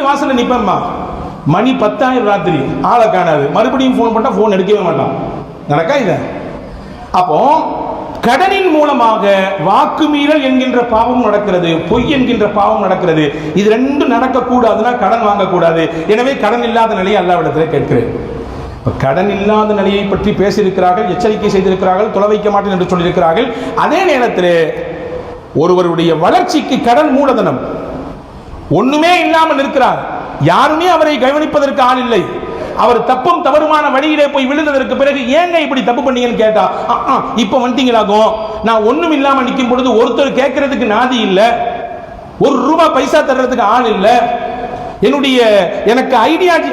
வீட்டு வாசல்ல நிப்பேம்மா, மணி 10 ராத்திரி, ஆளை காணாது, மறுபடியும் ஃபோன் பண்ணா ஃபோன் எடுக்கவே மாட்டான். நடக்கா இத? அப்போ கடனின் மூலமாக வாக்கு மீறல் என்கின்ற பாவம் நடக்கிறது, பொய் என்கின்ற பாவம் நடக்கிறது. இது ரெண்டும் நடக்கக்கூடாதுன்னா கடன் வாங்கக்கூடாது. எனவே கடன் இல்லாத நிலையை அல்லாஹ்விடத்தில் கேட்கிறேன். கடன் இல்லாத நிலையை பற்றி பேசியிருக்கிறார்கள், எச்சரிக்கை செய்திருக்கிறார்கள், தொலை வைக்க மாட்டேன் என்று சொல்லியிருக்கிறார்கள். அதே நேரத்தில் ஒருவருடைய வளர்ச்சிக்கு கடன் மூலதனம். ஒண்ணுமே இல்லாமல் இருக்கிறார், யாருமே அவரை கவனிப்பதற்கு ஆள் இல்லை, அவர் தப்பும் தவறுமான வழியிலே போய் விழுந்ததற்கு பிறகு ஏங்க இப்படி தப்பு பண்ணீங்கன்னு கேட்டா, இப்ப வந்துட்டீங்களாகும், நான் ஒண்ணும் இல்லாம நிற்கும் பொழுது ஒருத்தர் கேட்கறதுக்கு நாதி இல்லை, ₹1 பைசா தர்றதுக்கு ஆள் இல்லை, எனக்கு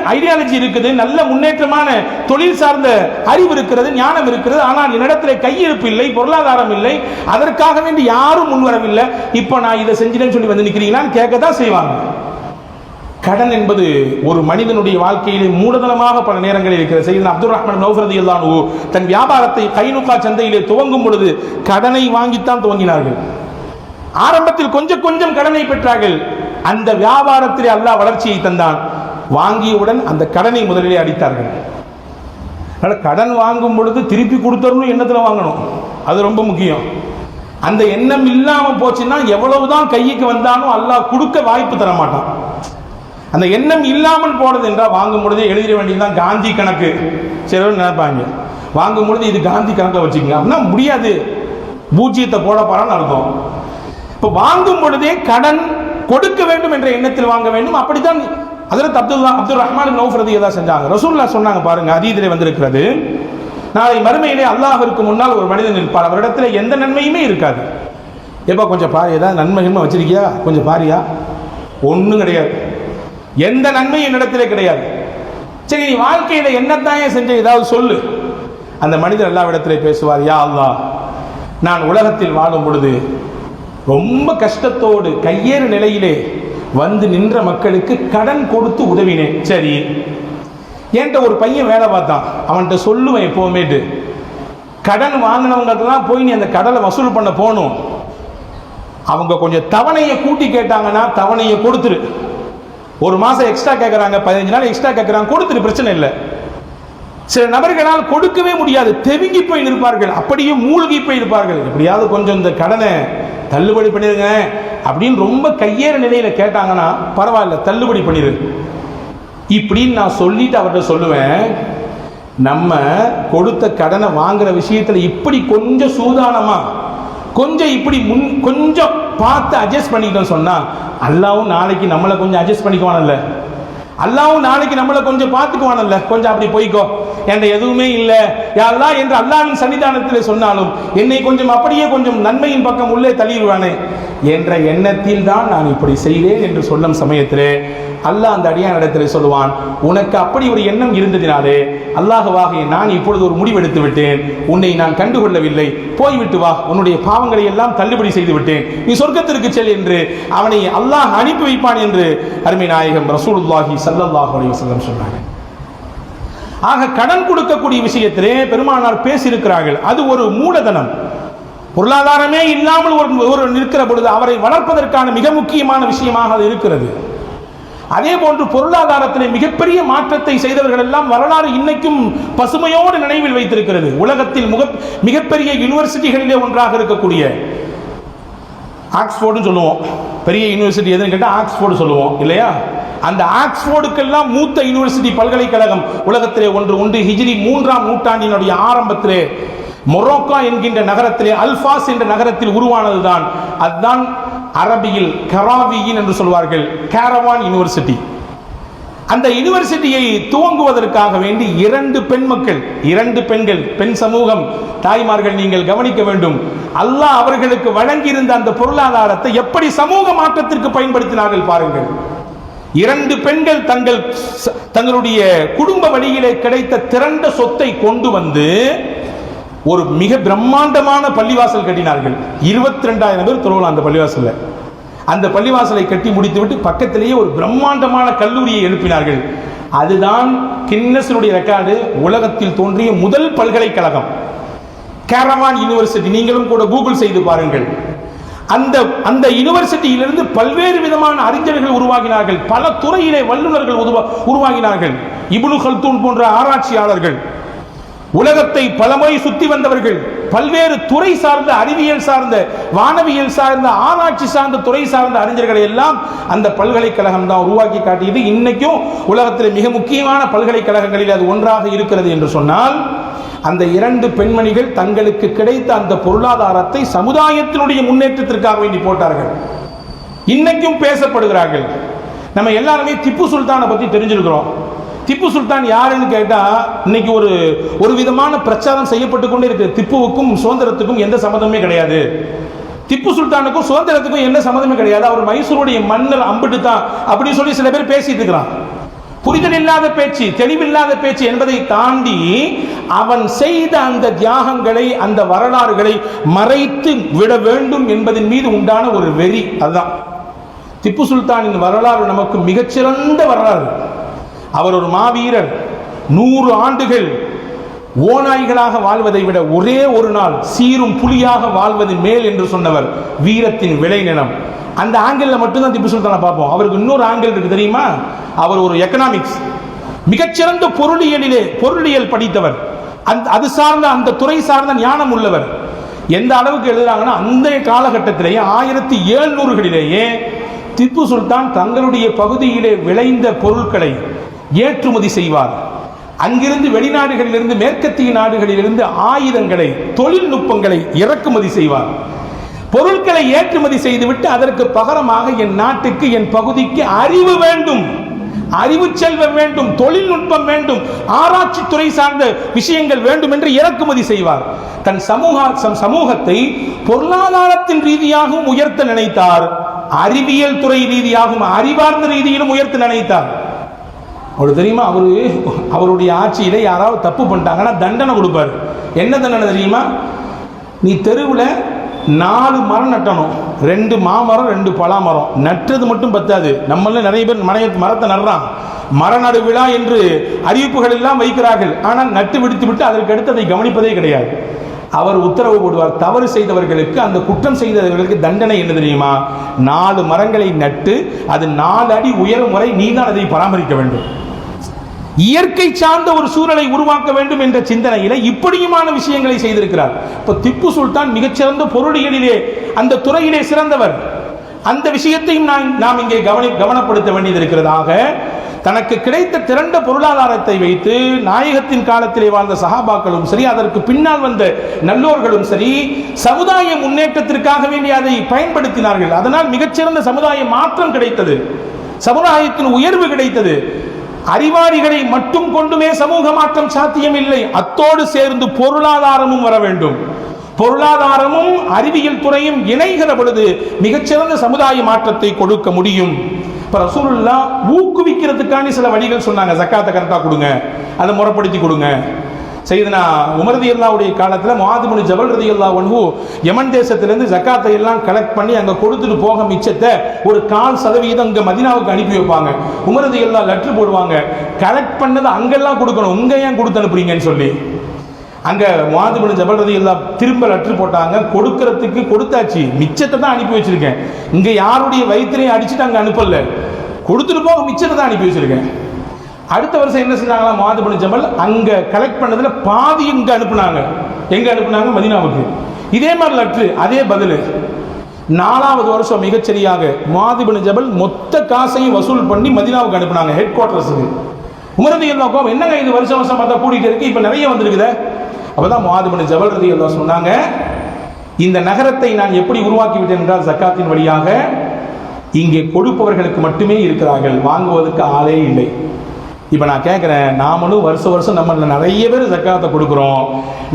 ஐடியாலஜி இருக்குது, நல்ல முன்னேற்றமான தொழில் சார்ந்த அறிவு இருக்கிறது, ஞானம் இருக்கிறது, ஆனால் என்னிடத்தில் கையிருப்பு இல்லை, பொருளாதாரம் இல்லை, அதற்காக வேண்டி யாரும் முன்வரவில்லை, இப்ப நான் இதை செஞ்சிட்டேன்னு சொல்லி வந்து நிற்கிறீங்களான்னு கேட்கத்தான் செய்வாங்க. கடன் என்பது ஒரு மனிதனுடைய வாழ்க்கையிலே மூலதனமாக பல நேரங்களில் இருக்கிறது. சையதுனா அப்துர் ரஹ்மான் நௌஃப் ரலியல்லாஹு அன்ஹு தன் வியாபாரத்தை கைனுகா சந்தையிலே துவங்கும் பொழுது கடனை வாங்கித்தான் துவங்கினார்கள். ஆரம்பத்தில் கொஞ்சம் கொஞ்சம் கடனை பெற்றார்கள். அந்த வியாபாரத்திலே அல்லாஹ் வளர்ச்சியை தந்தான். வாங்கியவுடன் அந்த கடனை முதலிலே அடித்தார்கள். கடன் வாங்கும் பொழுது திருப்பி கொடுத்தரணும் எண்ணத்தில் வாங்கணும், அது ரொம்ப முக்கியம். அந்த எண்ணம் இல்லாம போச்சுன்னா எவ்வளவுதான் கைக்கு வந்தாலும் அல்லாஹ் கொடுக்க வாய்ப்பு தர மாட்டான். அந்த எண்ணம் இல்லாமல் போனது என்றால் வாங்கும் பொழுதே எழுதிட வேண்டியதுதான் காந்தி கணக்கு. சிலர் நினைப்பாங்க வாங்கும் பொழுது இது காந்தி கணக்கில் வச்சுக்கோங்க அப்படின்னா முடியாது, பூஜ்ஜியத்தை போட போறான்னு அர்த்தம். இப்போ வாங்கும் பொழுதே கடன் கொடுக்க வேண்டும் என்ற எண்ணத்தில் வாங்க வேண்டும். அப்படித்தான் ஹஜ்ரத் அப்துர் ரஹ்மான் நௌஃப் ரலியல்லாஹு செஞ்சாங்க. ரசூலுல்லாஹ் சொன்னாங்க பாருங்க, ஹதீஸிலே வந்திருக்கிறது, நாளை மறுமையிலே அல்லாஹ்விற்கு முன்னால் ஒரு மனிதன் இருப்பார், அவரிடத்தில் எந்த நன்மையுமே இருக்காது. எப்போ கொஞ்சம் பாரு, ஏதாவது நன்மையுமே வச்சிருக்கியா, கொஞ்சம் பாரியா, ஒன்றும் கிடையாது, எந்த நன்மை என்னிடத்திலே கிடையாது. சரி நீ வாழ்க்கையில என்னத்தான் செஞ்ச, ஏதாவது சொல்லு. அந்த மனிதர் அல்லாஹ்விடத்திலே பேசுவார், யா அல்லாஹ், நான் உலகத்தில் வாழும் பொழுது ரொம்ப கஷ்டத்தோடு கையேறு நிலையிலே வந்து நின்ற மக்களுக்கு கடன் கொடுத்து உதவினேன். சரி, என்கிட்ட ஒரு பையன் வேலை பார்த்தான், அவன்கிட்ட சொல்லுவேன் எப்பவுமே, கடன் வாங்கினவங்கலாம் போய் நீ அந்த கடனை வசூல் பண்ண போகணும், அவங்க கொஞ்சம் தவணையை கூட்டி கேட்டாங்கன்னா தவணையை கொடுத்துரு, ஒரு மாசம் எக்ஸ்ட்ரா கேட்கறாங்க, 15 நாள் எக்ஸ்ட்ரா கேட்கறாங்க, கொடுத்துரு, பிரச்சனை இல்லை. சில நபர்களால் கொடுக்கவே முடியாது, தெவிங்கி போய் இருப்பார்கள், அப்படியே மூழ்கி போய் இருப்பார்கள். எப்படியாவது கொஞ்சம் இந்த கடனை தள்ளுபடி பண்ணிருங்க அப்படின்னு ரொம்ப கையேற நிலையில கேட்டாங்கன்னா பரவாயில்ல, தள்ளுபடி பண்ணிரு இப்படின்னு நான் சொல்லிட்டு அவர்கிட்ட சொல்லுவேன், நம்ம கொடுத்த கடனை வாங்குற விஷயத்துல இப்படி கொஞ்சம் சூதானமா, கொஞ்சம் இப்படி கொஞ்சம் பார்த்து அட்ஜஸ்ட் பண்ணிக்கிட்டோம் சொன்னா அல்லாவும் நாளைக்கு நம்மளை கொஞ்சம் அட்ஜஸ்ட் பண்ணிக்குவானல்ல, அல்லாவும் நாளைக்கு நம்மளை கொஞ்சம் பார்த்துக்குவானல்ல, கொஞ்சம் அப்படி போய்க்கோ, என்கிட்ட எதுவுமே இல்லை யா அல்லாஹ் என்று அல்லாஹ்வின் சன்னிதானத்தில் சொன்னாலும் என்னை கொஞ்சம் அப்படியே கொஞ்சம் நன்மையின் பக்கம் உள்ளே தள்ளிடுவானே என்ற எண்ணத்தில் தான் நான் இப்படி செய்தேன் என்று சொல்லும் சமயத்திலே அல்லாஹ் அந்த அடியான் இடத்திலே சொல்லுவான், உனக்கு அப்படி ஒரு எண்ணம் இருந்ததினாலே அல்லாஹ்வாகிய நான் இப்பொழுது ஒரு முடிவெடுத்து விட்டேன், உன்னை நான் கண்டுகொள்ளவில்லை, போய்விட்டு வா, உன்னுடைய பாவங்களை எல்லாம் தள்ளுபடி செய்து விட்டேன், நீ சொர்க்கத்திற்கு செல் என்று அவனை அல்லாஹ் அனுப்பி வைப்பான் என்று அருமை நாயகம் ரசூலுல்லாஹி ஸல்லல்லாஹு அலைஹி வஸல்லம் சொன்னாங்க. ஆக கடன் கொடுக்கக்கூடிய விஷயத்திலே பெருமானார் பேசியிருக்கிறார்கள். அது ஒரு மூலதனம். பொருளாதாரமே இல்லாமல் ஒரு நிற்கிற பொழுது அவரை வளர்ப்பதற்கான மிக முக்கியமான விஷயமாக அது இருக்கிறது. அதே போன்று பொருளாதாரத்திலே மிகப்பெரிய மாற்றத்தை செய்தவர்கள் எல்லாம் வரலாறு இன்னைக்கும் பசுமையோடு நினைவில் வைத்திருக்கிறது. உலகத்தில் மிகப்பெரிய யூனிவர்சிட்டிகளிலே ஒன்றாக இருக்கக்கூடிய ஆக்ஸ்போர்டுன்னு சொல்லுவோம், பெரிய யூனிவர்சிட்டி எதுன்னு கேட்டால் ஆக்ஸ்போர்டு சொல்லுவோம் இல்லையா? அந்த ஆக்ஸ்போர்டுக்கெல்லாம் மூத்த யூனிவர்சிட்டி பல்கலைக்கழகம் உலகத்திலே ஒன்று உண்டு. ஹிஜ்ரி 3ஆம் நூற்றாண்டினுடைய ஆரம்பத்திலே மொரோக்கா என்கின்ற நகரத்திலே அல்பாஸ் என்ற நகரத்தில் உருவானதுதான். அதுதான் அரபியில் கராவியின் என்று சொல்வார்கள், கேரவான் யூனிவர்சிட்டி. அந்த யூனிவர்சிட்டியை துவங்குவதற்காக வேண்டி 2 பெண்மக்கள், 2 பெண்கள், பெண் சமூகம், தாய்மார்கள் நீங்கள் கவனிக்க வேண்டும். அல்லாஹ் அவர்களுக்கு வழங்கியிருந்த அந்த பொருளாதாரத்தை எப்படி சமூக மாற்றத்திற்கு பயன்படுத்தினார்கள் பாருங்கள். 2 பெண்கள் தங்களுடைய குடும்ப வழியிலே கிடைத்த திரண்ட சொத்தை கொண்டு வந்து ஒரு மிக பிரம்மாண்டமான பள்ளிவாசல் கட்டினார்கள். 22,000 பேர் தொழலாம் அந்த பள்ளிவாசல்ல. அந்த பள்ளிவாசலை கட்டி முடித்துவிட்டு பக்கத்திலேயே ஒரு பிரம்மாண்டமான கல்லூரியை எழுப்பினார்கள். அதுதான் கின்னஸினுடைய ரெக்கார்டு, உலகத்தில் தோன்றிய முதல் பல்கலைக்கழகம் கேரவான் யூனிவர்சிட்டி. நீங்களும் கூட கூகுள் செய்து பாருங்கள். அந்த யூனிவர்சிட்டியிலிருந்து பல்வேறு விதமான அறிஞர்கள் உருவாகினார்கள், பல துறையிலே வல்லுநர்கள் உருவாகினார்கள். இப்னு கல்தூன் போன்ற ஆராய்ச்சியாளர்கள், உலகத்தை பலமுறை சுத்தி வந்தவர்கள், பல்வேறு துறை சார்ந்த, அறிவியல் சார்ந்த, வானவியல் சார்ந்த, ஆராய்ச்சி சார்ந்த, துறை சார்ந்த அறிஞர்களை எல்லாம் அந்த பல்கலைக்கழகம் தான் உருவாக்கி காட்டியது. இன்னைக்கும் உலகத்தில் மிக முக்கியமான பல்கலைக்கழகங்களில் அது ஒன்றாக இருக்கிறது என்று சொன்னால், அந்த இரண்டு பெண்மணிகள் தங்களுக்கு கிடைத்த அந்த பொருளாதாரத்தை சமுதாயத்தினுடைய முன்னேற்றத்திற்காக வேண்டி போட்டார்கள். இன்னைக்கும் பேசப்படுகிறார்கள். நம்ம எல்லாருமே திப்பு சுல்தானை பத்தி தெரிஞ்சிருக்கிறோம். திப்பு சுல்தான் யாருன்னு கேட்டா, இன்னைக்கு ஒரு விதமான பிரச்சாரம் செய்யப்பட்டு கொண்டே இருக்கு. திப்புவுக்கும் சுதந்திரத்துக்கும் எந்த சம்மந்தமே கிடையாது, திப்பு சுல்தானுக்கும் சுதந்திரத்துக்கும் எந்த சம்மந்தமே கிடையாது, அவர் மைசூருடைய மன்னர் அம்பிட்டு தான் அப்படின்னு சொல்லி சில பேர் பேசிட்டு இருக்கிறான். புரிதல் இல்லாத பேச்சு, தெளிவில்லாத பேச்சு என்பதை தாண்டி அவன் செய்த அந்த தியாகங்களை, அந்த வரலாறுகளை மறைத்து விட வேண்டும் என்பதன் மீது உண்டான ஒரு வெறி. அதுதான் திப்பு சுல்தானின் வரலாறு. நமக்கு மிகச்சிறந்த வரலாறு. அவர் ஒரு மாவீரர். 100 ஆண்டுகள் ஓநாய்களாக வாழ்வதை விட ஒரே ஒரு நாள் சீரும் புலியாக வாழ்வது மேல் என்று சொன்னவர். வீரத்தின் விளைநிலம். அந்த ஆங்கிள் மட்டும்தான் திப்பு சுல்தானை பார்ப்போம். அவருக்கு இன்னொரு ஆங்கிள் இருக்கு தெரியுமா? அவர் ஒரு எக்கனாமிக்ஸ், மிகச்சிறந்த பொருளியல் படித்தவர், அது சார்ந்த அந்த துறை சார்ந்த ஞானம் உள்ளவர். எந்த அளவுக்கு எழுதுறாங்கன்னா, அந்த காலகட்டத்திலேயே 1700களிலேயே திப்பு சுல்தான் தங்களுடைய பகுதியிலே விளைந்த பொருட்களை ஏற்றுமதி செய்வார். அங்கிருந்து வெளிநாடுகளிலிருந்து, மேற்கத்திய நாடுகளிலிருந்து ஆயுதங்களை, தொழில்நுட்பங்களை இறக்குமதி செய்வார். பொருட்களை ஏற்றுமதி செய்துவிட்டு அதற்கு பகரமாக என் நாட்டுக்கு, என் பகுதிக்கு அறிவு வேண்டும், அறிவு செல்வம் வேண்டும், தொழில்நுட்பம் வேண்டும், ஆராய்ச்சி துறை சார்ந்த விஷயங்கள் வேண்டும் என்று இறக்குமதி செய்வார். தன் சமூகத்தை பொருளாதாரத்தின் ரீதியாகவும் உயர்த்த நினைத்தார், அறிவியல் துறை ரீதியாகவும் அறிவார்ந்த ரீதியிலும் உயர்த்த நினைத்தார். அவருக்கு தெரியுமா, அவருடைய ஆட்சியில யாராவது தப்பு பண்ணிட்டாங்கன்னா தண்டனை கொடுப்பார். என்ன தண்டனை தெரியுமா? நீ தெருவில் 4 மரம் நட்டணும், 2 மாமரம் 2 பலாமரம். நட்டுறது மட்டும் பத்தாது, நம்மள நிறைய பேர் மரத்தை நடுறான், மர நடு விழா என்று அறிவிப்புகள் எல்லாம் வைக்கிறார்கள். ஆனால் நட்டு விடுத்து விட்டு அதற்கு அடுத்து அதை கவனிப்பதே கிடையாது. அவர் உத்தரவு போடுவார், தவறு செய்தவர்களுக்கு, அந்த குற்றம் செய்தவர்களுக்கு தண்டனை என்ன தெரியுமா? 4 மரங்களை நட்டு அது 4 அடி உயரும் வரை நீ தான் அதை பராமரிக்க வேண்டும். இயற்கை சார்ந்த ஒரு சூழலை உருவாக்க வேண்டும் என்ற சிந்தனையில இப்படியுமான விஷயங்களை செய்திருக்கிறார். இப்ப திப்பு சுல்தான் மிகச்சிறந்த பொருளியலிலே, அந்த துறையிலே சிறந்தவர். அந்த விஷயத்தையும் நாம் இங்கே கவனப்படுத்த வேண்டியது இருக்கிறதாக. தனக்கு கிடைத்த திரண்ட பொருளாதாரத்தை வைத்து நாயகத்தின் காலத்திலே வாழ்ந்த சஹாபாக்களும் சரி, அதற்கு பின்னால் வந்த நல்லோர்களும் சரி, சமுதாய முன்னேற்றத்திற்காக வேண்டி அதை பயன்படுத்தினார்கள். அதனால் மிகச்சிறந்த சமுதாய மாற்றம் கிடைத்தது, சமுதாயத்தின் உயர்வு கிடைத்தது. அறிவாளிகளை மட்டும் கொண்டுமே சமூக மாற்றம் சாத்தியம் இல்லை, அத்தோடு சேர்ந்து பொருளாதாரமும் வர வேண்டும். பொருளாதாரமும் அறிவியல் துறையும் இணைகிற பொழுது மிகச்சிறந்த சமுதாய மாற்றத்தை கொடுக்க முடியும். இப்ப ரசூலுல்லாஹ் ஊக்குவிக்கிறதுக்கான சில வழிகள் சொன்னாங்க. ஜக்காத்தை கரெக்டா கொடுங்க, அதை முறைப்படுத்தி கொடுங்க. சையதுனா உமர் ரலியல்லாஹுடைய காலத்தில் முஆத் இப்னு ஜபல் ரலியல்லாஹு அன்ஹு யமன் தேசத்திலிருந்து ஜக்காத்தை எல்லாம் கலெக்ட் பண்ணி அங்கே கொடுத்துட்டு போக மிச்சத்தை ஒரு 4% அங்கே மதீனாவுக்கு அனுப்பி வைப்பாங்க. உமர் ரலியல்லாஹு லெட்டர் போடுவாங்க, கலெக்ட் பண்ணதை அங்கெல்லாம் கொடுக்கணும், உங்க ஏன் கொடுத்து அனுப்புறீங்கன்னு சொல்லி. அங்கே முஆத் இப்னு ஜபல் ரலியல்லாஹு திரும்ப லெட்டர் போட்டாங்க, கொடுக்கறதுக்கு கொடுத்தாச்சு, மிச்சத்தை தான் அனுப்பி வச்சிருக்கேன், இங்கே யாருடைய வயிற்றுலையும் அடிச்சுட்டு அங்கே அனுப்பல, கொடுத்துட்டு போக மிச்சத்தை தான் அனுப்பி வச்சிருக்கேன். அடுத்த வருஷம் என்ன செஞ்சாங்களா, முஆத் இப்னு ஜபல் அங்க கலெக்ட் பண்ணதுல பாதி இங்க அனுப்புனாங்க. எங்க அனுப்புனாங்க? மதீனாவுக்கு. இதே மாதிரி லெட்டர், அதே பதில். 4வது வருஷம் மிகச்சரியாக முஆத் இப்னு ஜபல் மொத்த காசையும் வசூல் பண்ணி மதீனாவுக்கு அனுப்புனாங்க, ஹெட் குவார்டர்ஸுக்கு. உமர் ரலியல்லாஹு அன்ஹு என்னங்க இது வருஷம் வருஷம் பார்த்தா கூடிட்டு இருக்கு, இப்ப நிறைய வந்திருக்குதே. அப்பதான் முஆத் இப்னு ஜபல் ரலியல்லாஹு சொன்னாங்க, இந்த நகரத்தை நான் எப்படி உருவாக்கி விட்டேன் என்றால் ஜக்காத்தின் வழியாக. இங்கே கொடுப்பவர்களுக்கு மட்டுமே இருக்கிறார்கள், வாங்குவதற்கு ஆளே இல்லை. இப்போ நான் கேட்குறேன், நாமளும் வருஷம் நம்ம நிறைய பேர் ஜக்காத்தை கொடுக்குறோம்.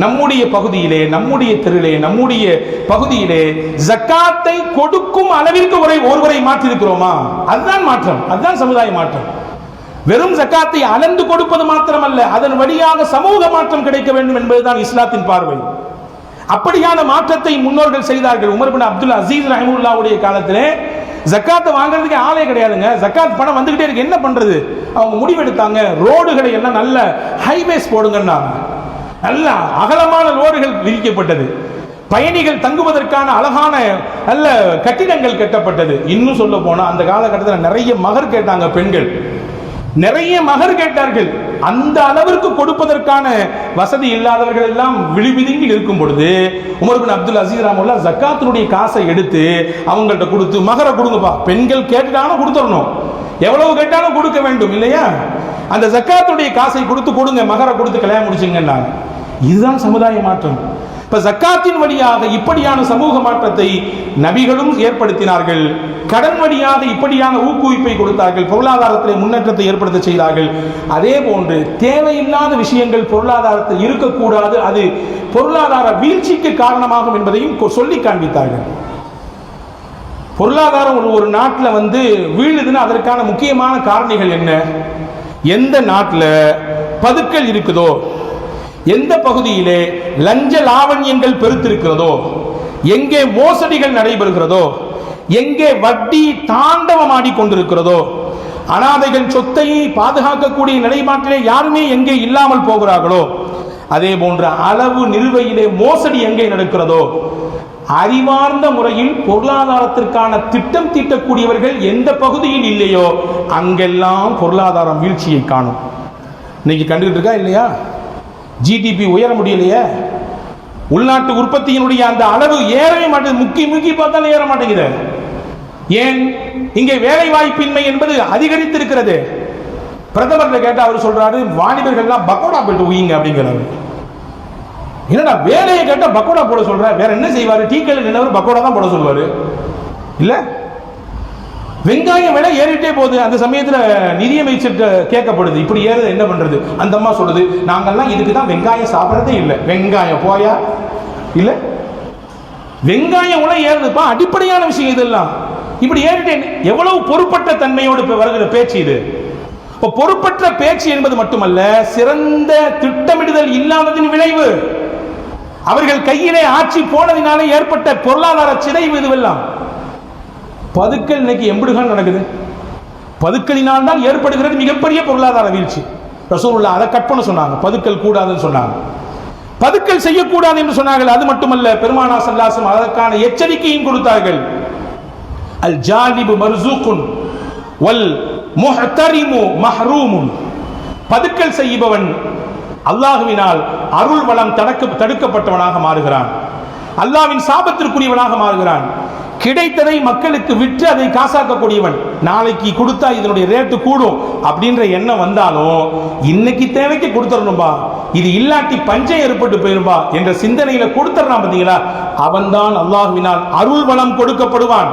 நம்முடைய பகுதியிலே, நம்முடைய தெருவிலே, நம்முடைய பகுதியிலே ஜக்காத்தை கொடுக்கும் அளவிற்கு ஒருவரை மாற்றி இருக்கிறோமா? அதுதான் மாற்றம், அதுதான் சமுதாய மாற்றம். வெறும் ஜக்காத்தை அளந்து கொடுப்பது மாத்திரமல்ல, அதன் வழியாக சமூக மாற்றம் கிடைக்க வேண்டும் என்பதுதான் இஸ்லாத்தின் பார்வை. அப்படியான மாற்றத்தை முன்னோர்கள் செய்தார்கள். உமர் பின் அப்துல் அசீஸ் ரஹிமஹுல்லாஹுடைய காலத்திலே ஜக்காத்தை வாங்குறதுக்கு ஆளே கிடையாதுங்க. ஜக்காத் பணம் வந்துகிட்டே இருக்கு, என்ன பண்றது? அவங்க முடிவெடுத்தாங்க, ரோடுகளை எல்லாம் நல்ல ஹைவேஸ் போடுங்கன்னாங்க. நல்ல அகலமான ரோடுகள் விரிக்கப்பட்டது. பயணிகள் தங்குவதற்கான அழகான நல்ல கட்டிடங்கள் கட்டப்பட்டது. இன்னும் சொல்ல போனா அந்த காலகட்டத்தில் நிறைய மகர் கேட்டாங்க பெண்கள், நிறைய மகர் கேட்டார்கள். அந்த அளவிற்கு கொடுப்பதற்கான வசதி இல்லாதவர்கள் எல்லாம் விழிவிதுங்கி இருக்கும் பொழுது உமர் பின் அப்துல் அசீஸ் ரஹ்மத்துல்லாஹி அலைஹி ஜக்காத்தினுடைய காசை எடுத்து அவங்கள்ட்ட கொடுத்து, மகரை கொடுங்கப்பா, பெண்கள் கேட்டாலும் கொடுத்துடணும், எவ்வளவு கேட்டாலும் கொடுக்க வேண்டும் இல்லையா, அந்த ஜக்காத்துடைய காசை கொடுங்க, மகரை கொடுத்து கல்யாணம் முடிச்சுங்கன்னாங்க. இதுதான் சமுதாய மாற்றம். இப்ப ஜக்காத்தின் வழியாக இப்படியான சமூக மாற்றத்தை நபிகளும் ஏற்படுத்தினார்கள். கடன் வழியாக இப்படியான ஊக்குவிப்பை கொடுத்தார்கள், பொருளாதாரத்தில் முன்னேற்றத்தை ஏற்படுத்த செய்தார்கள். அதே போன்று தேவையில்லாத விஷயங்கள் பொருளாதாரத்தில் இருக்கக்கூடாது, அது பொருளாதார வீழ்ச்சிக்கு காரணமாகும் என்பதையும் சொல்லி காண்பித்தார்கள். பொருளாதாரம் ஒரு நாட்டில் வீழுதுன்னா அதற்கான முக்கியமான காரணிகள் என்ன? எந்த நாட்டில் பதுக்கல் இருக்குதோ, எந்த பகுதியிலே லஞ்ச லாவண்யங்கள் பெருத்திருக்கிறதோ, எங்கே மோசடிகள் நடைபெறுகிறதோ, எங்கே வட்டி தாண்டவமாடி கொண்டிருக்கிறதோ, அனாதைகள் சொத்தை பாதுகாக்கக்கூடிய நிலைப்பாட்டிலே யாருமே எங்கே இல்லாமல் போகிறார்களோ, அதே போன்ற அளவு நிலுவையிலே மோசடி எங்கே நடக்கிறதோ, அறிவார்ந்த முறையில் பொருளாதாரத்திற்கான திட்டம் தீட்டக்கூடியவர்கள் எந்த பகுதியில் இல்லையோ அங்கெல்லாம் பொருளாதாரம் வீழ்ச்சியை காணும். இன்னைக்கு கண்டுகிட்டு இருக்கா இல்லையா? ஜிடிபி உயர முடியலையே, உள்நாட்டு உற்பத்தியினுடைய அந்த அளவு ஏறவே மாட்டேங்குது, முக்கி பார்த்தாலும் ஏற மாட்டேங்குது. ஏன்? இங்கே வேலை வாய்ப்பின்மை என்பது அதிகரித்திருக்கிறது. பிரதமர்கிட்ட கேட்டா அவர் சொல்றாரு, வாலிபர்கள்லாம் பக்கோடா போயிட்டு உயிங்க அப்படிங்கிறாரு. என்னடா வேலையை கேட்டா பக்கோடா போட சொல்ற, வேற என்ன செய்வாரு? டீ கடையில் நின்றவர் பக்கோடா தான் போட சொல்வாரு இல்ல? வெங்காயம் விலை ஏறிட்டே போகுது. அந்த சமயத்தில் நிதியமைச்சர் கேட்கப்படுது, இப்படி ஏறுது என்ன பண்றது? அந்த அம்மா சொல்லுது, நாங்கெல்லாம் இதுக்கு தான் வெங்காயம் சாப்பிட்றதே இல்லை. வெங்காயம் போயா இல்ல, வெங்காயம் உள்ள ஏறுதுப்பா, அடிப்படையான விஷயம் இதெல்லாம். இப்படி ஏறிட்டே எவ்வளவு பொறுப்பற்ற தன்மையோடு வருகிற பேச்சு இது. பொறுப்பற்ற பேச்சு என்பது மட்டுமல்ல, சிறந்த திட்டமிடுதல் இல்லாததின் விளைவு. அவர்கள் கையிலே ஆட்சி போனதினாலே ஏற்பட்ட பொருளாதார சிதைவு இதுவெல்லாம். பதுக்கல் இன்னைக்கு எம்புடுகான் நடக்குது. பதுக்கலினால் தான் ஏற்படுகிறது மிகப்பெரிய பொருளாதார வீழ்ச்சி. ரசூலுல்லாஹ் அதை கட் பண்ண சொன்னாங்க, பதுக்கல் கூடாதுன்னு சொன்னாங்க, பதுக்கல் செய்யக்கூடாது என்று சொன்னார்கள். அது மட்டுமல்ல, பெருமானார் ஸல்லல்லாஹு அலைஹி வஸல்லம் அதற்கான எச்சரிக்கையும் கொடுத்தார்கள். அல் ஜாலிபு மர்சூக்குன் வல் முஹ்தரிமு மஹ்ரூமுன். பதுக்கல் செய்பவன் அல்லாஹ்வினால் அருள் வளம் தடுக்கப்பட்டவனாக மாறுகிறான், அல்லாஹ்வின் சாபத்திற்குரியவனாக மாறுகிறான். கிடைத்ததை மக்களுக்கு விற்று அதை காசாக்கக்கூடியவன். நாளைக்கு கொடுத்தா இதனுடைய ரேட்டு கூடும் அப்படின்ற எண்ணம் வந்தாலும் இன்னைக்கு தேவைக்கு கொடுத்துடணும்பா, இது இல்லாட்டி பஞ்சம் ஏற்பட்டு போயிரும்பா என்ற சிந்தனையில கொடுத்துறான் பாத்தீங்களா, அவன்தான் அல்லாஹ்வினால் அருள் வளம் கொடுக்கப்படுவான்.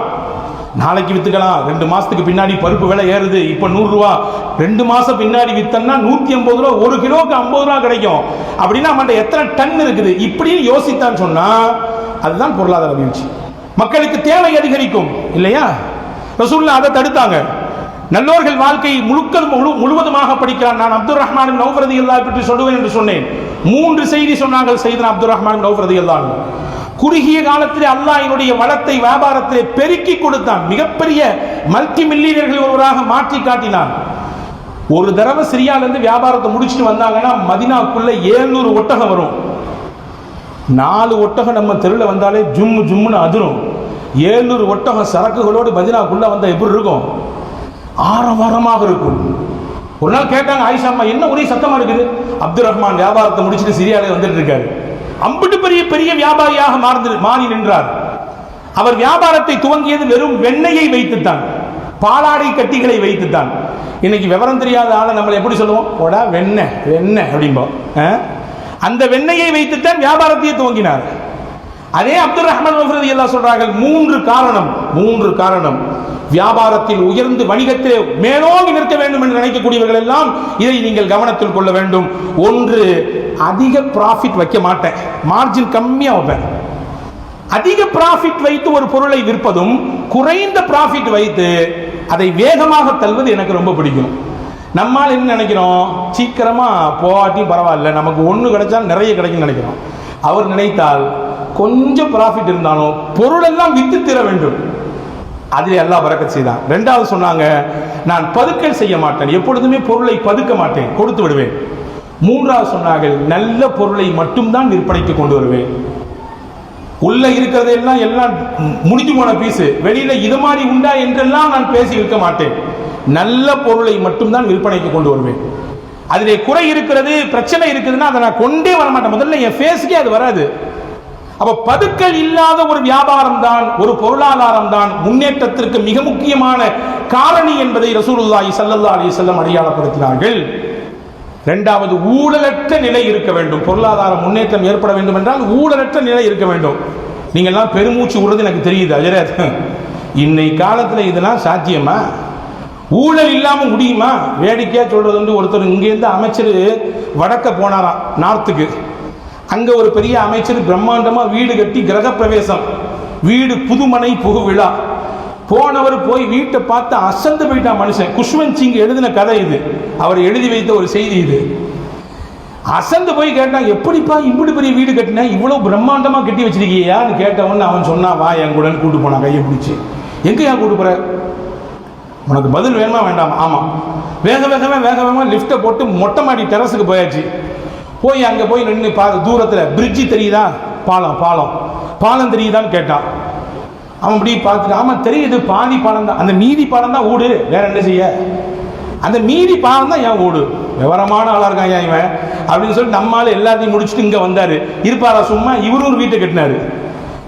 நாளைக்கு வித்துக்கலாம், 2 மாசத்துக்கு பின்னாடி பருப்பு விலை ஏறுது, இப்ப 100 ரூபா, 2 மாசம் பின்னாடி வித்தன்னா 150 ரூபா, 1 கிலோக்கு 50 ரூபா கிடைக்கும். அப்படின்னா நம்மகிட்ட எத்தனை டன் இருக்குது, இப்படி யோசித்தான் சொன்னா அதுதான் பொருளாதார வீழ்ச்சி. மக்களுக்கு தேவை அதிகரிக்கும் இல்லையா? ரசூலுல்லாஹ் அதை தடுத்தாங்க. நல்லோர்கள் வாழ்க்கை முழுவதுமாக படிக்கிறான். நான் அப்துர் ரஹ்மான் இப்னு அவ்ஃப் ரலியல்லாஹு பற்றி சொல்லுவேன் என்று சொன்னேன். 3 செய்தி சொன்னார்கள் சையதுனா அப்துர் ரஹ்மான் இப்னு அவ்ஃப் ரலியல்லாஹு. குறுகிய காலத்திலே அல்லாஹ்வினுடைய வளத்தை வியாபாரத்திலே பெருக்கி கொடுத்தான். மிகப்பெரிய மல்டி மில்லியனர்கள் ஒருவராக மாற்றி காட்டினான். ஒரு தடவை சிரியால இருந்து வியாபாரத்தை முடிச்சுட்டு வந்தாங்கன்னா மதீனாக்குள்ள 700 ஒட்டகம் வரும். 4 ஒட்டகம் நம்ம தெருவில் வந்தாலே ஜும்மு ஜும்முன்னு அதிரும். 700 ஒட்டகம் சரக்குகளோடு மதீனாக்குள்ள வந்தா எப்படி இருக்கும்? ஆரவாரமாக இருக்கும். ஒரு நாள் கேட்டாங்க ஆயிஷா அம்மா, என்ன ஒரே சத்தமா இருக்குது? அப்துர் ரஹ்மான் வியாபாரத்தை முடிச்சுட்டு சிரியாலே வந்துட்டு இருக்காரு. அம்பிட்டு பெரிய பெரிய வியாபாரியாக மாறி நின்றார். அவர் வியாபாரத்தை துவங்கியது வெறும் வெண்ணெயை வைத்துத்தான், பாலாடை கட்டிகளை வைத்துத்தான். இன்னைக்கு விவரம் தெரியாத ஆளை நம்ம எப்படி சொல்லுவோம்? ஓடா வெண்ணெய் வெண்ணெய் அப்படிம்போம். அந்த வெண்ணெயை வைத்துத்தான் வியாபாரத்தையே துவங்கினார். அதே அப்துர் ரஹ்மான் ரலியல்லாஹு சொல்றார்கள், 3 காரணம் வியாபாரத்தில் உயர்ந்து வணிகத்தில் மேலோங்கி நிற்க வேண்டும் என்று நினைக்கக்கூடியவர்கள் எல்லாம் இதை நீங்கள் கவனத்தில் கொள்ள வேண்டும். 1, அதிக ப்ராஃபிட் வைக்க மாட்டேன், மார்ஜின் கம்மியா வைப்பேன். அதிக ப்ராஃபிட் வைத்து ஒரு பொருளை விற்பதும் குறைந்த ப்ராஃபிட் வைத்து அதை வேகமாக தள்ளுவது எனக்கு ரொம்ப பிடிக்கும். நம்மால் என்ன நினைக்கிறோம்? சீக்கிரமா போகாட்டியும் பரவாயில்ல, நமக்கு 1 கிடைச்சாலும் நிறைய கிடைக்கும் நினைக்கிறோம். அவர் நினைத்தால் கொஞ்சம் ப்ராஃபிட் இருந்தாலும் பொருள் எல்லாம் வித்து தீர வேண்டும். அதில் அல்லாஹ் பரக்கத் செய்தான். 2வது சொன்னாங்க, நான் பதுக்கல் செய்ய மாட்டேன், எப்பொழுதுமே பொருளை பதுக்க மாட்டேன், கொடுத்து விடுவேன். 3வது சொன்னார்கள், நல்ல பொருளை மட்டும்தான் விற்பனைக்கு கொண்டு வருவேன். உள்ள இருக்கிறது எல்லாம் முடிஞ்சு போன பீஸ், வெளியில இது மாதிரி உண்டா என்றெல்லாம் நான் பேசி இருக்க மாட்டேன். நல்ல பொருளை மட்டும்தான் விற்பனைக்கு கொண்டு வருவேன். அதிலே குறை இருக்கிறது, பிரச்சனை இருக்குதுன்னா அதை நான் கொண்டே வர மாட்டேன். முதல்ல என் ஃபேஸ்க்கே அது வராது. அப்ப பதுக்கல் இல்லாத ஒரு வியாபாரம் தான், ஒரு பொருளாதாரம் தான் முன்னேற்றத்திற்கு மிக முக்கியமான காரணி என்பதை ரசூலுல்லாஹி ஸல்லல்லாஹு அலைஹி வஸல்லம் அடையாளப்படுத்தினார்கள். இரண்டாவது, ஊழலற்ற நிலை இருக்க வேண்டும். பொருளாதார முன்னேற்றம் ஏற்பட வேண்டும் என்றால் ஊழலற்ற நிலை இருக்க வேண்டும். நீங்க எல்லாம் பெருமூச்சு விடுறது எனக்கு தெரியுது அஜரத், இன்னைக்கு காலத்துல இதெல்லாம் சாத்தியமா? ஊழல் இல்லாம முடியுமா? வேடிக்கையா சொல்றது, ஒருத்தர் இங்கேருந்து அமைச்சர் வடக்க போனாராம் நார்த்துக்கு. அங்க ஒரு பெரிய அமைச்சர் பிரம்மாண்டமா வீடு கட்டி கிரக பிரவேசம், வீடு புதுமனை புகு விழா. போனவர் போய் வீட்டை பார்த்து அசந்து போயிட்டா மனுஷன். குஷ்வந்த் சிங் எழுதின கதை இது, அவர் எழுதி வைத்த ஒரு செய்தி இது. அசந்து போய் கேட்டான், எப்படிப்பா இப்படி பெரிய வீடு கட்டின, இவ்வளவு பிரம்மாண்டமா கட்டி வச்சிருக்கியான்னு கேட்டவன் அவன் சொன்னா, வா என் கூட கூட்டு போனான் கையை பிடிச்சி. எங்கயா கூட்டு போற, உனக்கு பதில் வேணுமா வேண்டாமா? ஆமா. வேக வேகமா லிப்டை போட்டு மொட்டை மாடி டெரஸுக்கு போயாச்சு. போய் அங்க போய் நின்று தூரத்துல பிரிட்ஜி தெரியுதா, பாலம் தெரியுதான்னு கேட்டான். அவன் அப்படி பார்த்துட்டு, ஆமா தெரியுது, பாதி பாலம் தான், அந்த மீதி பாலம் தான் ஊடு, வேற என்ன செய்ய, அந்த மீதி பாலம் தான் என் ஊடு. விவரமான ஆளா இருக்கான் இவன் அப்படின்னு சொல்லி நம்மால எல்லாத்தையும் முடிச்சுட்டு இங்க வந்தாரு. இருப்பாரா சும்மா? இவரும் ஒரு வீட்டை கட்டினாரு.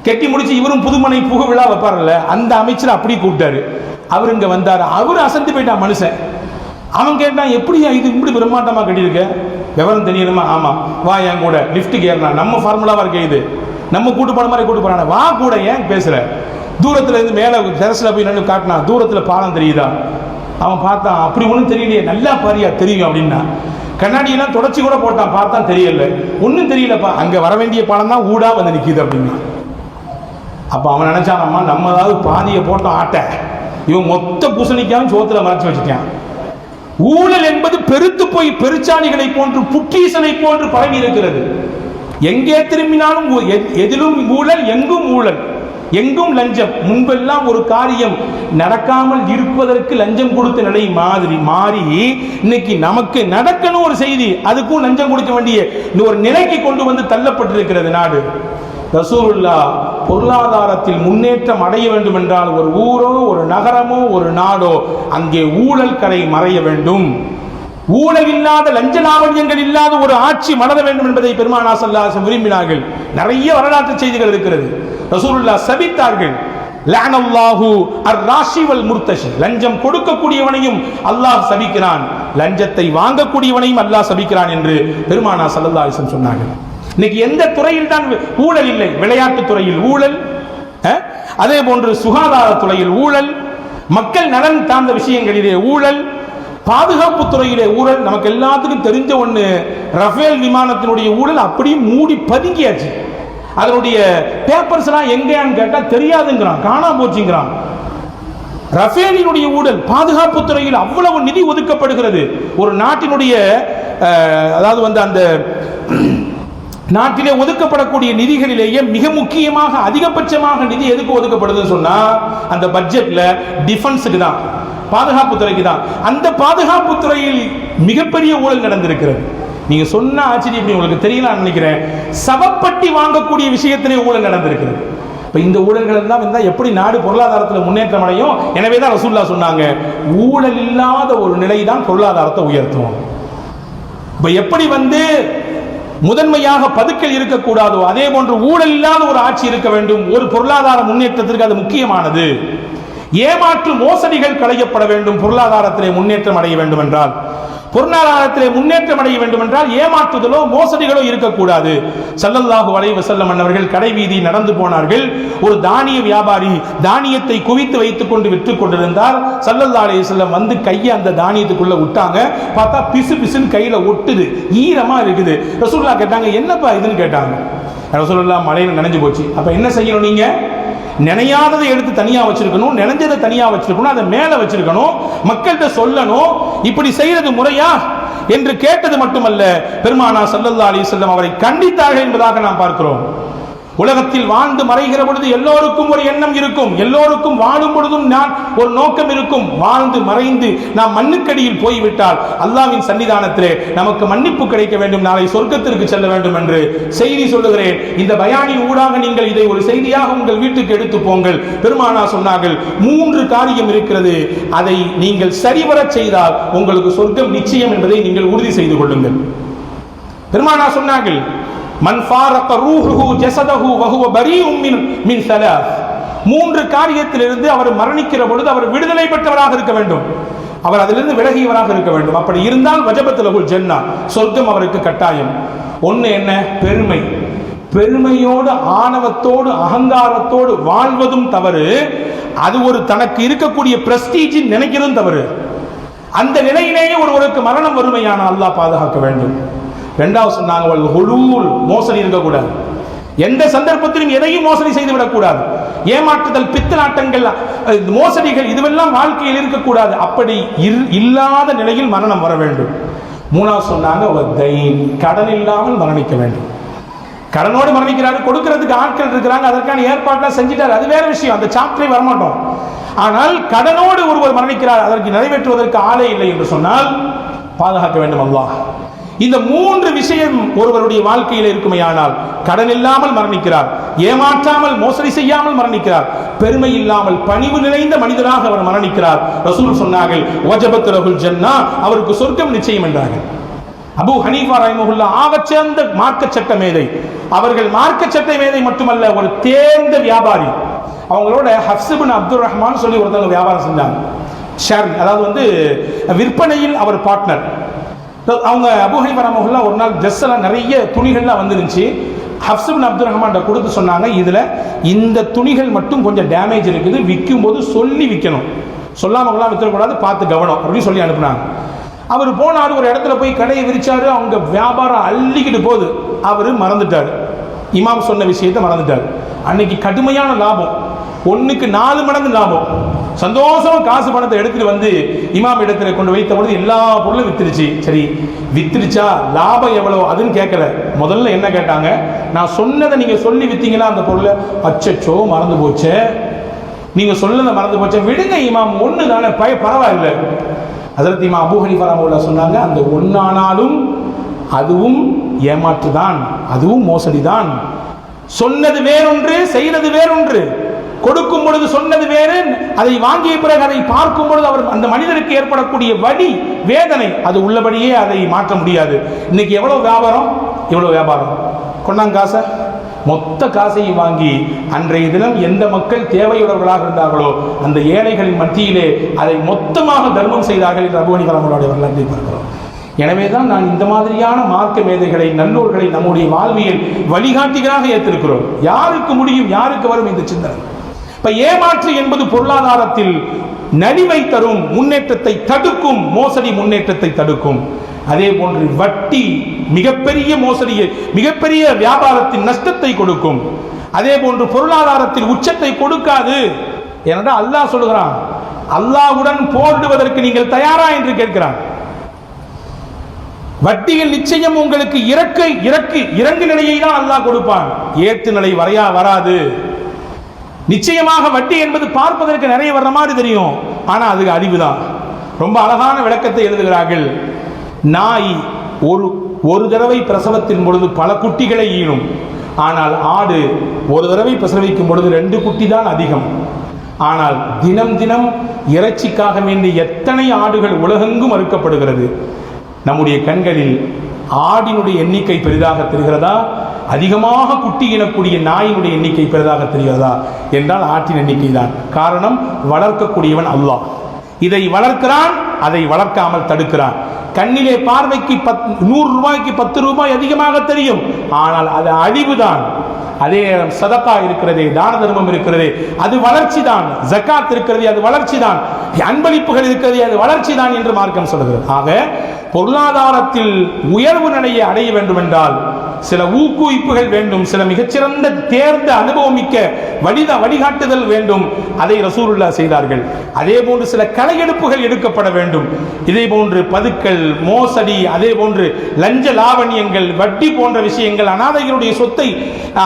கட்டி முடிச்சு இவரும் புதுமனை புகு விழா வைப்பார்ல, அந்த அமைச்சர் அப்படி கூப்பிட்டாரு. அவர் இங்க வந்தாரு. அவரு அசந்து போயிட்டான் மனுஷன். அவன் கேட்டான், எப்படியா இது இப்படி பிரம்மாண்டமா கட்டியிருக்க, விவரம் தெரியணுமா? ஆமா, வா என் கூட லிப்டுக்கு ஏறினா, நம்ம ஃபார்முலாவா இருக்க இது, நம்ம கூட்டு போன மாதிரி கூட்டு போறான, வா கூட, ஏன் பேசுற? தூரத்துல இருந்து மேல டெரஸ்ல போய் நின்று காட்டினா, தூரத்துல பாலம் தெரியுதா? அவன் பார்த்தான், அப்படி ஒன்றும் தெரியலையே, நல்லா பாரியா தெரியும் அப்படின்னா. கண்ணாடியெல்லாம் தொடச்சி கூட போட்டான், பார்த்தான் தெரியல, ஒன்றும் தெரியலப்பா, அங்க வர வேண்டிய பாலம் தான் ஊடா வந்து நிற்கிது அப்படின்னா. அப்ப அவன் நினைச்சான், அம்மா நம்ம ஏதாவது பாதியை போட்டோம் ஆட்ட, இவன் மொத்த பூசணிக்காவும் சோத்துல மறைச்சு வச்சுட்டான். ஊழல் என்பது பெருத்து போய் பெருச்சாணிகளை போன்று புற்றீசனை போன்று பரவி இருக்கிறது. எங்கே திரும்பினாலும் எதிலும் ஊழல், எங்கும் ஊழல், எங்கும் லஞ்சம். முன்பெல்லாம் ஒரு காரியம் நடக்காமல் இருப்பதற்கு லஞ்சம் கொடுத்த நிலை மாறி இன்னைக்கு நமக்கு நடக்கணும் ஒரு செய்தி, அதுக்கும் லஞ்சம் கொடுக்க வேண்டிய ஒரு நிலைக்கு கொண்டு வந்து தள்ளப்பட்டிருக்கிறது நாடு. ரசூலுல்லாஹ் பொருளாதாரத்தில் முன்னேற்றம் அடைய வேண்டும் என்றால் ஒரு ஊரோ ஒரு நகரமோ ஒரு நாடோ அங்கே ஊழல் கரை மறைய வேண்டும். ஊழல் இல்லாத, லஞ்ச லாவண்யங்கள் இல்லாத ஒரு ஆட்சி மலர வேண்டும் என்பதை பெருமானார் ஸல்லல்லாஹு அலைஹி வஸல்லம் விரும்பினார்கள். நிறைய வரலாற்று செய்திகள் இருக்கிறது. ரசூலுல்லாஹ் சபித்தார்கள், லஅனல்லாஹு அர்-ராஷி வல் முர்தஷி, லஞ்சம் கொடுக்கக்கூடியவனையும் அல்லாஹ் சபிக்கிறான், லஞ்சத்தை வாங்கக்கூடியவனையும் அல்லாஹ் சபிக்கிறான் என்று பெருமானார் ஸல்லல்லாஹு அலைஹி வஸல்லம் சொன்னார்கள். இன்னைக்கு எந்த துறையில் தான் ஊழல் இல்லை? விளையாட்டு துறையில் ஊழல், அதே போன்று சுகாதார துறையில் ஊழல், மக்கள் நலன் சார்ந்த விஷயங்களிலே ஊழல், பாதுகாப்பு துறையிலே ஊழல். நமக்கு எல்லாத்துக்கும் தெரிஞ்ச ஒண்ணு, ரஃபேல் விமானத்தினுடைய ஊழல் அப்படியே மூடி பதுங்கியாச்சு. அதனுடைய பேப்பர்ஸ் எல்லாம் எங்கேன்னு கேட்டா தெரியாதுங்கிறான், காணாம போச்சுங்கிறான். ரஃபேலினுடைய ஊழல், பாதுகாப்பு துறையில் அவ்வளவு நிதி ஒதுக்கப்படுகிறது. ஒரு நாட்டினுடைய அதாவது அந்த நாட்டிலே ஒதுக்கப்படக்கூடிய நிதிகளிலேயே மிக முக்கியமாக அதிகபட்சமாக நிதி எதுக்கு ஒதுக்கப்படுதுன்னு சொன்னா, அந்த பட்ஜெட்ல டிஃபென்ஸுக்கு தான், பாதுகாப்பு துறைக்கு தான். அந்த பாதுகாப்பு துறையில் மிகப்பெரிய ஊழல் நடந்திருக்கிறது. நீங்க சொன்ன ஆச்சரியம் உங்களுக்கு தெரியல நினைக்கிறேன், சவப்பட்டி வாங்கக்கூடிய விஷயத்திலே ஊழல் நடந்திருக்கிறது. இப்ப இந்த ஊழல்கள் எல்லாம் இருந்தா எப்படி நாடு பொருளாதாரத்தில் முன்னேற்றம் அடையும்? எனவேதான் ரசூலுல்லாஹ் சொன்னாங்க, ஊழல் இல்லாத ஒரு நிலை தான் பொருளாதாரத்தை உயர்த்தும். இப்ப எப்படி முதன்மையாக பதுக்கல் இருக்கக்கூடாதோ அதே போன்று ஊழல் இல்லாத ஒரு ஆட்சி இருக்க வேண்டும். ஒரு பொருளாதார முன்னேற்றத்திற்கு அது முக்கியமானது. ஏமாற்று மோசடிகள் களையப்பட வேண்டும். பொருளாதாரத்திலே முன்னேற்றம் அடைய வேண்டும் என்றால், பொருளாதாரத்திலே முன்னேற்றம் அடைய வேண்டும் என்றால் ஏமாற்றுதலோ மோசடிகளோ இருக்கக்கூடாது. ஸல்லல்லாஹு அலைஹி வஸல்லம் அவர்கள் கடை வீதி நடந்து போனார்கள். ஒரு தானிய வியாபாரி தானியத்தை குவித்து வைத்துக் கொண்டு விற்று கொண்டிருந்தார். ஸல்லல்லாஹு அலைஹி வஸல்லம் கையை அந்த தானியத்துக்குள்ள விட்டாங்க. பார்த்தா பிசு பிசுன்னு கையில ஒட்டுது, ஈரமா இருக்குது. ரசூலுல்லாஹ் கேட்டாங்க, என்னப்பா இதுன்னு கேட்டாங்க. ரசூலுல்லாஹ் மழையில நனைஞ்சு போச்சு. அப்ப என்ன செய்யணும்? நீங்க நினையாததை எடுத்து தனியா வச்சிருக்கணும், நினைஞ்சதை தனியா வச்சிருக்கணும், அதை மேல வச்சிருக்கணும், மக்கள்கிட்ட சொல்லணும். இப்படி செய்யறது முறையா என்று கேட்டது மட்டுமல்ல, பெருமானார் ஸல்லல்லாஹு அலைஹி வஸல்லம் அவரை கண்டித்தார்கள் என்பதாக நாம் பார்க்கிறோம். உலகத்தில் வாழ்ந்து மறைகிற பொழுது எல்லோருக்கும் ஒரு எண்ணம் இருக்கும், எல்லோருக்கும் வாழும் பொழுதும் நான் ஒரு நோக்கம் இருக்கும். வாழ்ந்து மறைந்து நாம் மண்ணுக்கடியில் போய்விட்டால் அல்லாஹ்வின் சன்னிதானத்திலே நமக்கு மன்னிப்பு கிடைக்க வேண்டும், நாளை சொர்க்கத்திற்கு செல்ல வேண்டும் என்று செய்தி சொல்லுகிறேன். இந்த பயானின் ஊடாக நீங்கள் இதை ஒரு செய்தியாக உங்கள் வீட்டுக்கு எடுத்து போங்கள். பெருமானார் சொன்னார்கள், 3 காரியம் இருக்கிறது, அதை நீங்கள் சரிவரச் செய்தால் உங்களுக்கு சொர்க்கம் நிச்சயம் என்பதை நீங்கள் உறுதி செய்து கொள்ளுங்கள். பெருமானார் சொன்னார்கள், மன் ஃபாரக ரூஹுஹு ஜஸதஹு வஹுவ பரீஉம் மின் ஸலாஸ். 3 காரியத்திலிருந்து அவர் மரணிக்கிற பொழுது அவர் விடுதலை பெற்றவராக இருக்க வேண்டும், அவர் அதிலிருந்து விலகியவராக இருக்க வேண்டும். அப்படி இருந்தால் வஜபத் லஹுல் ஜன்னah, சொர்க்கம் அவருக்கு கட்டாயம். ஒன்று என்ன? பெருமை. பெருமையோடு ஆணவத்தோடு அகங்காரத்தோடு வாழ்வதும் தவறு, அது ஒரு தனக்கு இருக்கக்கூடிய பிரஸ்டீஜ் நினைக்கிறதும் தவறு. அந்த நிலையிலேயே ஒருவருக்கு மரணம் வறுமையான அல்லாஹ் பாதுகாக்க வேண்டும். இரண்டாவது சொன்னாங்க, மோசடி இருக்கக்கூடாது. எந்த சந்தர்ப்பத்திலும் எதையும் மோசடி செய்து விடக்கூடாது. ஏமாற்றுதல், பித்தலாட்டங்கள், மோசடிகள் இதுவெல்லாம் வாழ்க்கையில் இருக்கக்கூடாது. அப்படி இல்லாத நிலையில் மரணம் வர வேண்டும். மூணாவது சொன்னாங்க, கடன் இல்லாமல் மரணிக்க வேண்டும். கடனோடு மரணிக்கிறாரு, கொடுக்கிறதுக்கு ஆட்கள் இருக்கிறாங்க, அதற்கான ஏற்பாடுலாம் செஞ்சிட்டாரு, அது வேற விஷயம், அந்த சாப்டரே வரமாட்டோம். ஆனால் கடனோடு ஒருவர் மரணிக்கிறார், அதற்கு நிறைவேற்றுவதற்கு ஆளே இல்லை என்று சொன்னால் பாதுகாக்க வேண்டும் அல்லாஹ். இந்த 3 விஷயம் ஒருவருடைய வாழ்க்கையில் இருக்குமையானால் கடன் இல்லாமல் மரணிக்கிறார், ஏமாற்றாமல் மோசடி செய்யாமல் மரணிக்கிறார், பெருமை இல்லாமல் பணிவு நிறைந்த மனிதராக அவர் மரணிக்கிறார். ரசூல் சொன்னார்கள், வஜபத் லஹுல் ஜன்னah, அவருக்கு சொர்க்கம் நிச்சயம் என்றார்கள். அபூ ஹனீஃபா ரஹிமஹுல்லாஹ் ஆகச்சிறந்த மார்க்க சட்ட மேதை. அவர்கள் மார்க்க சட்ட மேதை மட்டுமல்ல, ஒரு தேர்ந்த வியாபாரி. அவங்களோட ஹஃப்ஸ் இப்னு அப்துர் ரஹ்மான் சொல்லி ஒருத்தவங்க வியாபாரம் செஞ்சாங்க. அதாவது விற்பனையில் அவர் பார்ட்னர். அவங்க அபூ ஹனீஃபா ரஹிமஹுல்லாஹ் ஒரு நாள் ட்ரெஸ் எல்லாம் நிறைய துணிகள்லாம் வந்துருந்துச்சு. ஹஃப்ஸ் இப்னு அப்துர் ரஹ்மான் கொடுத்து சொன்னாங்க, இதுல இந்த துணிகள் மட்டும் கொஞ்சம் டேமேஜ் இருக்குது, விற்கும் போது சொல்லி விற்கணும், சொல்லாம விற்கக்கூடாது, பார்த்து கவனம் அப்படின்னு சொல்லி அனுப்புனாங்க. அவர் போனாரு, ஒரு இடத்துல போய் கடையை விரிச்சாரு, அவங்க வியாபாரம் அள்ளிக்கிட்டு போகுது. அவர் மறந்துட்டார், இமாம் சொன்ன விஷயத்தை மறந்துட்டார். அன்னைக்கு கடுமையான லாபம், 1க்கு 4 மடங்கு லாபம். சந்தோஷமா காசு பணத்தை எடுத்துட்டு வந்து இமாம் இடத்துல கொண்டு வைத்த பொழுது எல்லா பொருளும் வித்துருச்சு. சரி, வித்துருச்சா, லாபம் எவ்வளவு அதுன்னு கேட்கல. முதல்ல என்ன கேட்டாங்க, நான் சொன்னதை நீங்க சொல்லி வித்தீங்களா அந்த பொருளை? அச்சச்சோ மறந்து போச்சே, நீங்க சொன்னதை மறந்து போச்சே, விடுங்க இமாம், ஒண்ணு தானே, பரவாயில்லை. ஹஜ்ரத் இமாம் அபூ ஹனீஃபா ரஹ்மத்துல்லாஹி சொன்னாங்க, அந்த ஒன்னானாலும் அதுவும் ஏமாற்றுதான், அதுவும் மோசடிதான். சொன்னது வேறொன்று, செய்தது வேறொன்று. கொடுக்கும் பொழுது சொன்னது வேறு, அதை வாங்கிய பிறகு அதை பார்க்கும் பொழுது அவர் அந்த மனிதருக்கு ஏற்படக்கூடிய வலி, வேதனை, அது உள்ளபடியே அதை மாற்ற முடியாது. இன்னைக்கு எவ்வளவு வியாபாரம், இவ்வளவு வியாபாரம், கொண்டாங்க காசை, மொத்த காசையும் வாங்கி அன்றைய தினம் எந்த மக்கள் தேவையுள்ளவர்களாக இருந்தார்களோ அந்த ஏழைகளின் மத்தியிலே அதை மொத்தமாக தர்மம் செய்தார்கள் என்று அபூ ஹனீஃபா ரஹ்மத்துல்லாஹி வரலாற்றை பார்க்கிறோம். எனவேதான் நான் இந்த மாதிரியான மார்க்க மேதைகளை, நல்லோர்களை நம்முடைய வாழ்வியல் வழிகாட்டிகளாக ஏற்றிருக்கிறோம். யாருக்கு முடியும், யாருக்கு வரும் இந்த சிந்தனை? இப்ப ஏமாற்று என்பது பொருளாதாரத்தில் நலிவை தரும், முன்னேற்றத்தை தடுக்கும், மோசடி முன்னேற்றத்தை தடுக்கும். அதே போன்று வட்டி மிகப்பெரிய மோசடியை, மிகப்பெரிய வியாபாரத்தின் நஷ்டத்தை கொடுக்கும். அதே போன்று பொருளாதாரத்தில் உச்சத்தை கொடுக்காது. ஏனென்றால் அல்லாஹ் சொல்லுகிறான், அல்லாஹ்வுடன் போரிடுவதற்கு நீங்கள் தயாரா என்று கேட்கிறான். வட்டியில் நிச்சயம் உங்களுக்கு இறங்கு நிலையை தான் அல்லாஹ் கொடுப்பான், ஏற்று நிலை வராது. நிச்சயமாக வட்டி என்பது பார்ப்பதற்கு நிறைய வர்ற மாதிரி தெரியும், ஆனா அதுக்கு அழிவுதான். ரொம்ப அழகான விளக்கத்தை எழுதுகிறார்கள். நாய் ஒரு தடவை பிரசவத்தின் பொழுது பல குட்டிகளை ஈனும், ஆனால் ஆடு ஒரு தடவை பிரசவிக்கும் பொழுது 2 குட்டி தான் அதிகம். ஆனால் தினம் தினம் இறைச்சிக்காக வேண்டிய எத்தனை ஆடுகள் உலகெங்கும் அறுக்கப்படுகிறது. நம்முடைய கண்களில் ஆடினுடைய எண்ணிக்கை பெரிதாக தெரிகிறதா, அதிகமாக குட்டி இனக்கூடிய நாயினுடைய எண்ணிக்கை பெரிதாக தெரிகிறதா என்றால் ஆட்டின் எண்ணிக்கை தான். காரணம், வளர்க்கக்கூடியவன் அல்லாஹ். இதை வளர்க்கிறான், அதை வளர்க்காமல் தடுக்கிறான். கண்ணிலே பார்வைக்கு 100 ரூபாய்க்கு 10 ரூபாய் அதிகமாக தெரியும், ஆனால் அது அழிவுதான். அதே சதகா இருக்கிறதே, தான தர்மம் இருக்கிறதே, அது வளர்ச்சி தான். ஜகாத் இருக்கிறதே, அது வளர்ச்சி தான். அன்பளிப்புகள் இருக்கிறதே, அது வளர்ச்சி தான் என்று மார்க்கம் சொல்கிறது. ஆக பொருளாதாரத்தில் உயர்வு நிலையை அடைய வேண்டும் என்றால் சில ஊக்குவிப்புகள் வேண்டும், சில மிகச்சிறந்த தேர்ந்த அனுபவமிக்க வழிகாட்டுதல் வேண்டும். அதை ரசூலுல்லாஹ் செய்தார்கள். அதே போன்று சில களையெடுப்புகள் எடுக்கப்பட வேண்டும். இதே போன்று பதுக்கல், மோசடி, அதே போன்று லஞ்ச லாவண்யங்கள், வட்டி போன்ற விஷயங்கள், அனாதைகளுடைய சொத்தை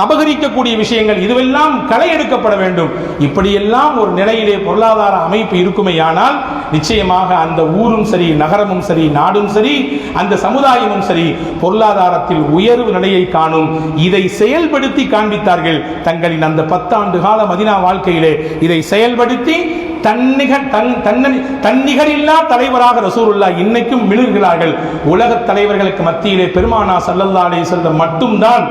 அபகரிக்கக்கூடிய விஷயங்கள், இதுவெல்லாம் களை எடுக்கப்பட வேண்டும். இப்படியெல்லாம் ஒரு நிலையிலே பொருளாதார அமைப்பு இருக்குமேயானால் நிச்சயமாக அந்த ஊரும் சரி, நகரமும் சரி, நாடும் சரி, அந்த சமுதாயமும் சரி பொருளாதாரத்தில் உயர்வு நிலையை காணும். இதை செயல்படுத்தி காண்பித்தார்கள் தங்களின் அந்த 10 ஆண்டு கால மதீனா வாழ்க்கையிலே. இதை செயல்படுத்தி தன்னிகரில்லா தலைவராக ரசூலுல்லாஹ் இன்னைக்கும் மிளிர்கிறார்கள். உலக தலைவர்களுக்கு மத்தியிலே பெருமானார் ஸல்லல்லாஹு அலைஹி வஸல்லம் மட்டும்தான்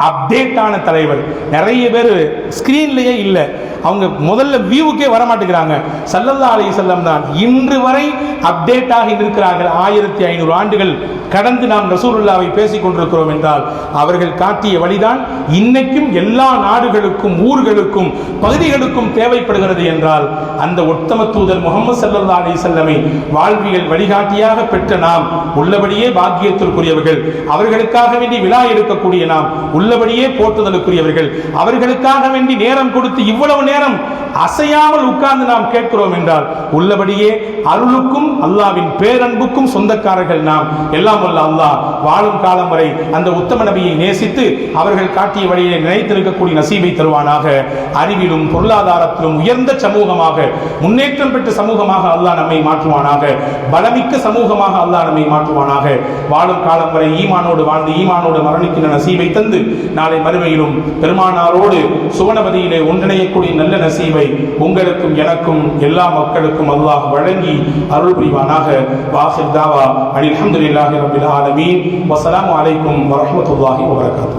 அப்டேட்டான தலைவர். நிறைய பேர் ஸ்கிரீன்லயே இல்லை, அவங்க முதல்ல வியூவுக்கே வர மாட்டேங்கிறாங்க. ஸல்லல்லாஹு அலைஹி வஸல்லம் தான் இன்று வரை அப்டேட் ஆகி இருக்கிறார்கள். 1500 ஆண்டுகள் கடந்து நாம் ரசூலுல்லாஹ்வை பேசிக் கொண்டிருக்கிறோம் என்றால் அவர்கள் காட்டிய வழிதான் இன்னைக்கும் எல்லா நாடுகளுக்கும், ஊர்களுக்கும், பகுதிகளுக்கும் தேவைப்படுகிறது என்றால் அந்த உத்தம தூதர் முஹம்மது ஸல்லல்லாஹு அலைஹி வஸல்லமை வாழ்வியல் வழிகாட்டியாக பெற்ற நாம் உள்ளபடியே பாக்கியத்திற்குரியவர்கள். அவர்களுக்காக வேண்டி விழா எடுக்கக்கூடிய நாம் உள்ளபடியே போற்றுதலுக்குரியவர்கள். அவர்களுக்காக வேண்டி நேரம் கொடுத்து இவ்வளவு நேரம் அசையாமல் உட்கார்ந்து நாம் கேட்கிறோம் என்றால் உள்ளபடியே அருளுக்கும் அல்லாஹ்வின் பேரன்புக்கும் சொந்தக்காரர்கள் நாம். எல்லாம் வல்ல அல்லாஹ் வாழும் காலம் வரை அந்த உத்தம நபியை நேசித்து அவர்கள் காட்டிய வழியை நினைத்திருக்கக்கூடிய நசீபை தருவானாக. அறிவிலும் பொருளாதாரத்திலும் உயர்ந்த சமூகமாக, முன்னேற்றம் பெற்ற சமூகமாக அல்லாஹ் நம்மை மாற்றுவானாக. பலமிக்க சமூகமாக அல்லாஹ் நம்மை மாற்றுவானாக. வாழும் காலம் வரை ஈமானோடு வாழ்ந்து ஈமானோடு மரணிக்கின்ற நசீபை தந்து நாளை மறுமையிலும் பெருமானாரோடு சுவனபதியிலே ஒன்றிணையக்கூடிய நல்ல நசீபை உங்களுக்கும் எனக்கும் எல்லா மக்களுக்கும் அல்லாஹ் வழங்கி அருள் புரிவானாக. வாஹிர் தாவா அல்ஹம்துலில்லாஹி ரப்பில் ஆலமீன். வஸ்ஸலாமு அலைக்கும் வரஹ்மத்துல்லாஹி வபரகாத்துஹு.